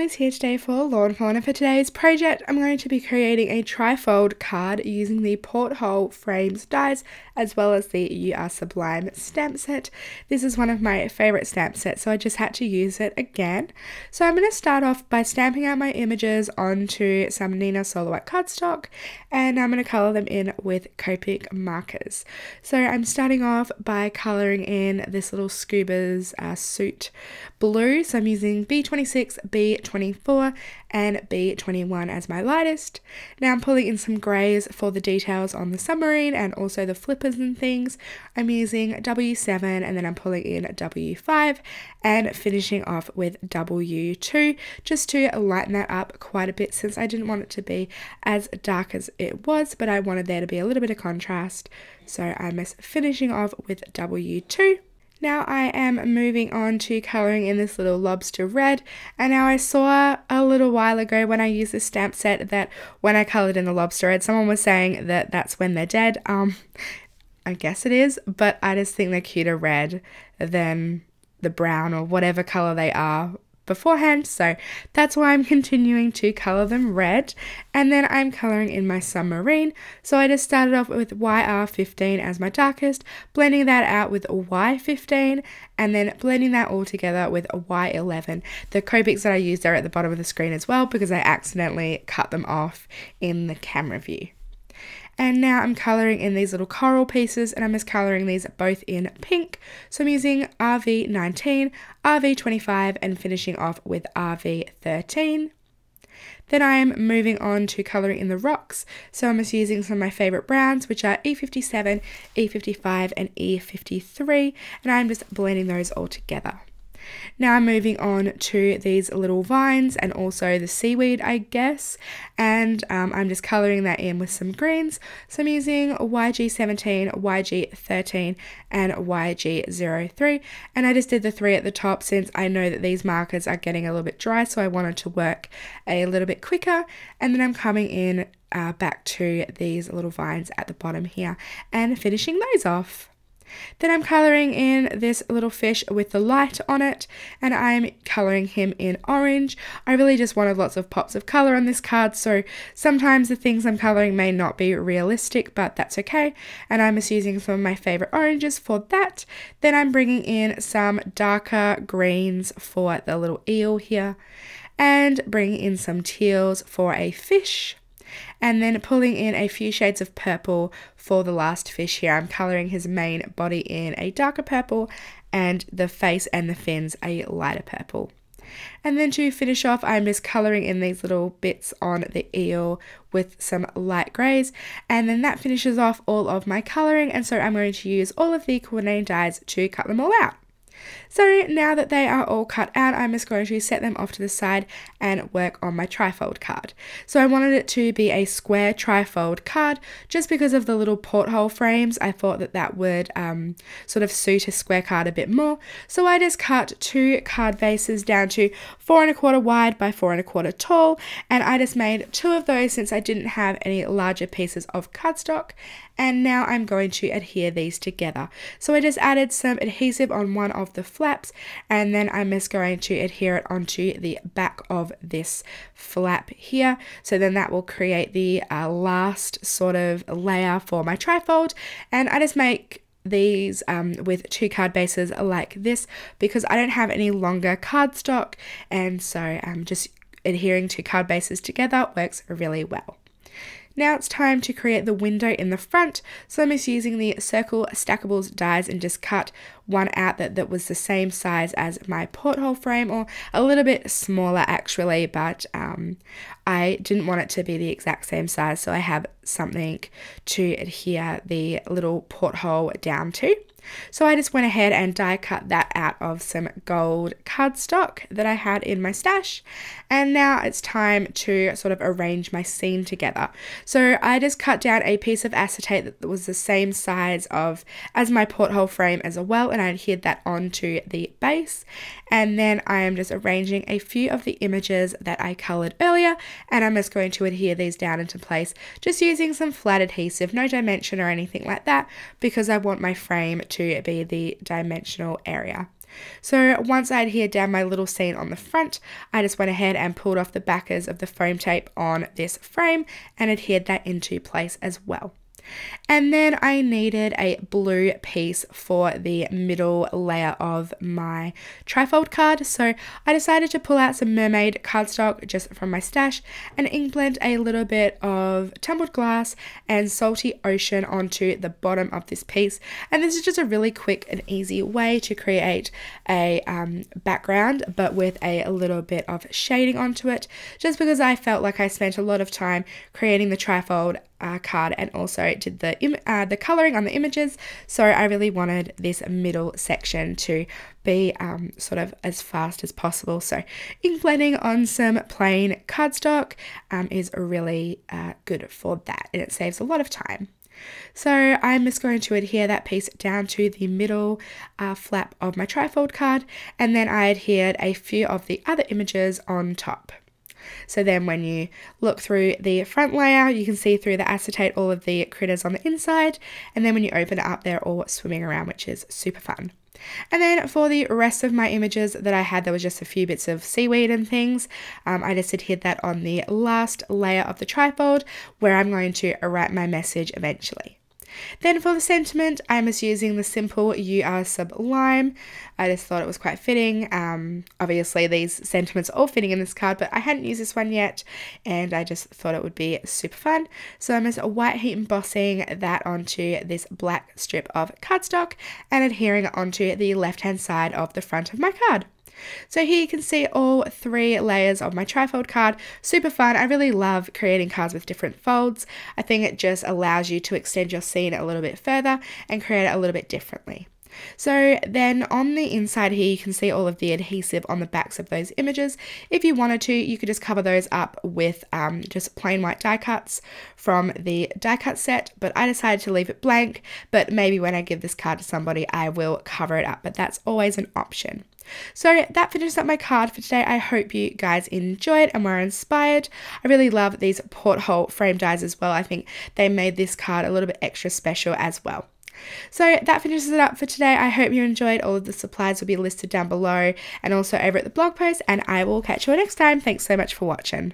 Shammy here today for lawnfawn, and for today's project I'm going to be creating a trifold card using the Porthole frames dies as well as the You Are Sublime stamp set. This is one of my favourite stamp sets, so I just had to use it again. So I'm going to start off by stamping out my images onto some Nina Solo White cardstock, and I'm going to colour them in with Copic markers. So I'm starting off by colouring in this little scuba's suit blue, so I'm using B26, B24 and B21 as my lightest. Now I'm pulling in some greys for the details on the submarine and also the flippers and things. I'm using W7 and then I'm pulling in W5 and finishing off with W2 just to lighten that up quite a bit, since I didn't want it to be as dark as it was, but I wanted there to be a little bit of contrast. So I'm just finishing off with W2. Now I am moving on to colouring in this little lobster red, and now I saw a little while ago when I used this stamp set that when I coloured in the lobster red, someone was saying that that's when they're dead. I guess it is, but I just think they're cuter red than the brown or whatever colour they are beforehand, so that's why I'm continuing to colour them red. And then I'm colouring in my submarine, so I just started off with YR15 as my darkest, blending that out with Y15 and then blending that all together with Y11. The Copics that I used are at the bottom of the screen as well because I accidentally cut them off in the camera view. And now I'm colouring in these little coral pieces, and I'm just colouring these both in pink. So I'm using RV19, RV25 and finishing off with RV13. Then I am moving on to colouring in the rocks. So I'm just using some of my favourite browns, which are E57, E55 and E53, and I'm just blending those all together. Now I'm moving on to these little vines and also the seaweed, I guess, and I'm just colouring that in with some greens. So I'm using YG17, YG13 and YG03, and I just did the 3 at the top since I know that these markers are getting a little bit dry, so I wanted to work a little bit quicker. And then I'm coming in back to these little vines at the bottom here and finishing those off. Then I'm colouring in this little fish with the light on it, and I'm colouring him in orange. I really just wanted lots of pops of colour on this card, so sometimes the things I'm colouring may not be realistic, but that's okay. And I'm just using some of my favourite oranges for that. Then I'm bringing in some darker greens for the little eel here, and bringing in some teals for a fish. And then pulling in a few shades of purple for the last fish here. I'm colouring his main body in a darker purple and the face and the fins a lighter purple. And then to finish off, I'm just colouring in these little bits on the eel with some light greys, and then that finishes off all of my colouring, and so I'm going to use all of the coordinating dies to cut them all out. So now that they are all cut out, I'm just going to set them off to the side and work on my trifold card. So I wanted it to be a square trifold card just because of the little porthole frames. I thought that that would sort of suit a square card a bit more. So I just cut 2 card bases down to 4 1/4 wide by 4 1/4 tall, and I just made 2 of those since I didn't have any larger pieces of cardstock. And now I'm going to adhere these together. So I just added some adhesive on one of the flaps, and then I'm just going to adhere it onto the back of this flap here. So then that will create the last sort of layer for my trifold. And I just make these with 2 card bases like this because I don't have any longer cardstock, and so just adhering 2 card bases together works really well. Now it's time to create the window in the front, so I'm just using the Circle Stackables dies and just cut one out that was the same size as my porthole frame, or a little bit smaller actually, but I didn't want it to be the exact same size, so I have something to adhere the little porthole down to. So I just went ahead and die cut that out of some gold cardstock that I had in my stash, and now it's time to sort of arrange my scene together. So I just cut down a piece of acetate that was the same size as my porthole frame as well, and I adhered that onto the base. And then I am just arranging a few of the images that I coloured earlier, and I'm just going to adhere these down into place just using some flat adhesive, no dimension or anything like that, because I want my frame to be the dimensional area. So once I adhered down my little scene on the front, I just went ahead and pulled off the backers of the foam tape on this frame and adhered that into place as well. And then I needed a blue piece for the middle layer of my trifold card, so I decided to pull out some mermaid cardstock just from my stash and ink blend a little bit of tumbled glass and salty ocean onto the bottom of this piece. And this is just a really quick and easy way to create a background, but with a little bit of shading onto it, just because I felt like I spent a lot of time creating the trifold card and also did the colouring on the images, so I really wanted this middle section to be sort of as fast as possible. So ink blending on some plain cardstock is really good for that, and it saves a lot of time. So I'm just going to adhere that piece down to the middle flap of my trifold card, and then I adhered a few of the other images on top. So then when you look through the front layer, you can see through the acetate all of the critters on the inside, and then when you open it up, they're all swimming around, which is super fun. And then for the rest of my images that I had, there was just a few bits of seaweed and things. I just adhered that on the last layer of the trifold, where I'm going to write my message eventually. Then for the sentiment, I'm just using the simple "You Are Sublime." I just thought it was quite fitting. Obviously these sentiments are all fitting in this card, but I hadn't used this one yet, and I just thought it would be super fun. So I'm just white heat embossing that onto this black strip of cardstock and adhering it onto the left hand side of the front of my card. So here you can see all 3 layers of my trifold card. Super fun. I really love creating cards with different folds. I think it just allows you to extend your scene a little bit further and create it a little bit differently. So then on the inside here, you can see all of the adhesive on the backs of those images. If you wanted to, you could just cover those up with just plain white die cuts from the die cut set, but I decided to leave it blank, but maybe when I give this card to somebody, I will cover it up, but that's always an option. So that finishes up my card for today. I hope you guys enjoyed and were inspired. I really love these porthole frame dies as well. I think they made this card a little bit extra special as well. So that finishes it up for today. I hope you enjoyed. All of the supplies will be listed down below and also over at the blog post, and I will catch you all next time. Thanks so much for watching.